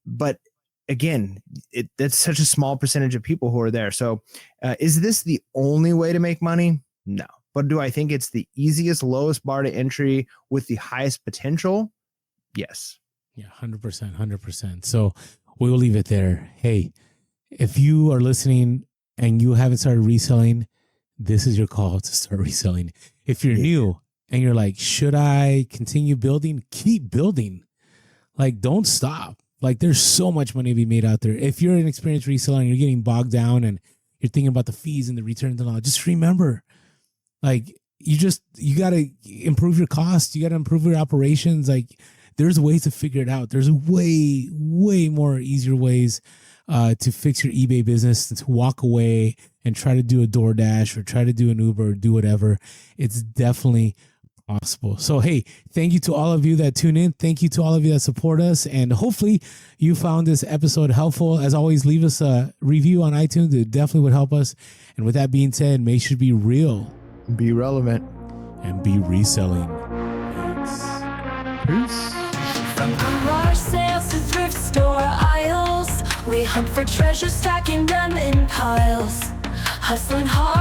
But again, that's such a small percentage of people who are there. So is this the only way to make money? No. But do I think it's the easiest, lowest bar to entry with the highest potential? Yes. Yeah, 100%, 100%. So we'll leave it there. Hey, if you are listening and you haven't started reselling, this is your call to start reselling. If you're new and you're like, should I continue building? Keep building. Like, don't stop. Like, there's so much money to be made out there. If you're an experienced reseller and you're getting bogged down and you're thinking about the fees and the returns and all, just remember, like, you got to improve your costs. You got to improve your operations. Like, there's ways to figure it out. There's way more easier ways to fix your eBay business, to walk away and try to do a DoorDash or try to do an Uber or do whatever. It's definitely possible. So, hey, thank you to all of you that tune in. Thank you to all of you that support us. And hopefully you found this episode helpful. As always, leave us a review on iTunes. It definitely would help us. And with that being said, make sure to be real. Be relevant. And be reselling. Peace. From garage sales to thrift store aisles, we hunt for treasure, stacking them in piles. Hustling hard